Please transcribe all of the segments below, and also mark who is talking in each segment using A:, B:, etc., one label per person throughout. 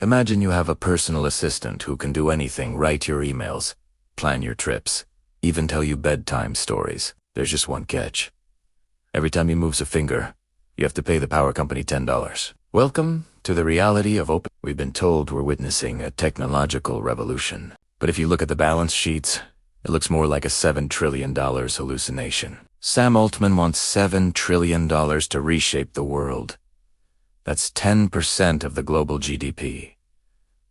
A: Imagine you have a personal assistant who can do anything, write your emails, plan your trips, even tell you bedtime stories. There's just one catch. Every time he moves a finger, you have to pay the power company $10. Welcome to the reality of open. We've been told we're witnessing a technological revolution. But if you look at the balance sheets, it looks more like a $7 trillion hallucination. Sam Altman wants $7 trillion to reshape the world. That's 10% of the global GDP.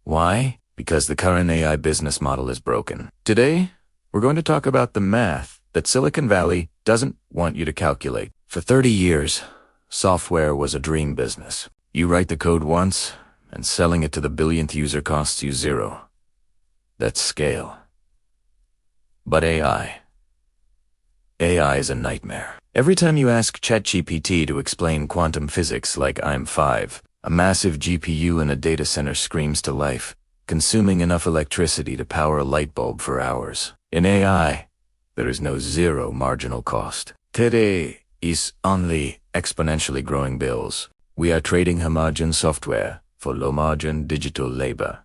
A: Why? Because the current AI business model is broken. Today, we're going to talk about the math that Silicon Valley doesn't want you to calculate. For 30 years, software was a dream business. You write the code once, and selling it to the billionth user costs you $0. That's scale. But AI is a nightmare. Every time you ask ChatGPT to explain quantum physics like I'm 5, a massive GPU in a data center screams to life, consuming enough electricity to power a light bulb for hours. In AI, there is no zero marginal cost. Today is only exponentially growing bills. We are trading homogeneous software for low-margin digital labor.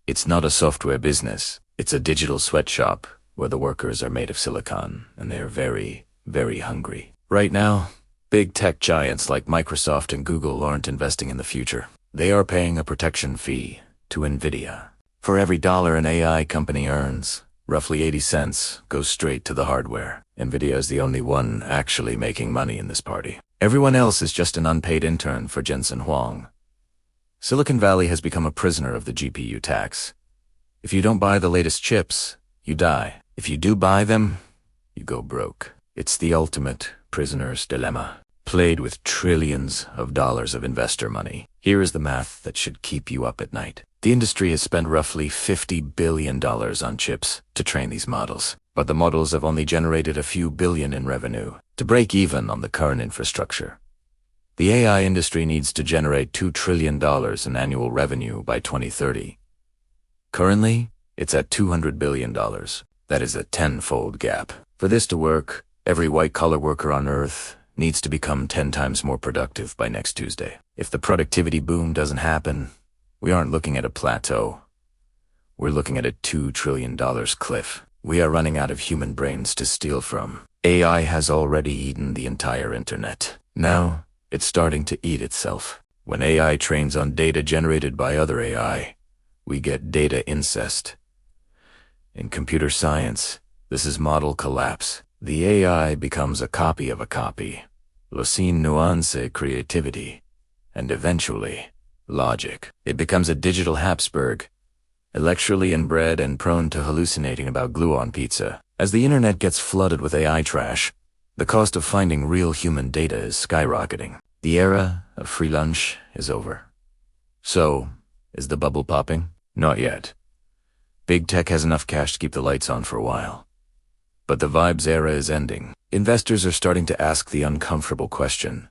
A: It's not a software business. It's a digital sweatshop where the workers are made of silicon and they're very, very hungry. Right now, big tech giants like Microsoft and Google aren't investing in the future. They are paying a protection fee to Nvidia. For every dollar an AI company earns, roughly 80 cents goes straight to the hardware. Nvidia is the only one actually making money in this party. Everyone else is just an unpaid intern for Jensen Huang. Silicon Valley has become a prisoner of the GPU tax. If you don't buy the latest chips, you die. If you do buy them, you go broke. It's the ultimate prisoner's dilemma, played with trillions of dollars of investor money. Here is the math that should keep you up at night. The industry has spent roughly $50 billion on chips to train these models, but the models have only generated a few billion in revenue to break even on the current infrastructure. The AI industry needs to generate $2 trillion in annual revenue by 2030. Currently, it's at $200 billion. That is a tenfold gap. For this to work, every white-collar worker on Earth needs to become 10 times more productive by next Tuesday. If the productivity boom doesn't happen, we aren't looking at a plateau. We're looking at a $2 trillion cliff. We are running out of human brains to steal from. AI has already eaten the entire internet. Now, it's starting to eat itself. When AI trains on data generated by other AI, we get data incest. In computer science, this is model collapse. The AI becomes a copy of a copy, losing nuance, creativity, and eventually, logic. It becomes a digital Habsburg, intellectually inbred and prone to hallucinating about glue on pizza. As the internet gets flooded with AI trash, the cost of finding real human data is skyrocketing. The era of free lunch is over. So, is the bubble popping? Not yet. Big tech has enough cash to keep the lights on for a while. But the vibes era is ending. Investors are starting to ask the uncomfortable question: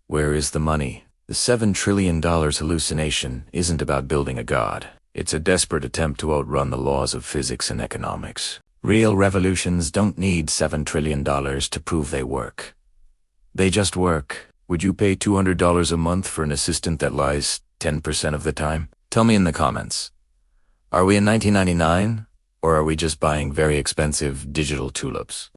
A: where is the money? The $7 trillion hallucination isn't about building a god. It's a desperate attempt to outrun the laws of physics and economics. Real revolutions don't need $7 trillion to prove they work. They just work. Would you pay $200 a month for an assistant that lies 10% of the time? Tell me in the comments. Are we in 1999, or are we just buying very expensive digital tulips?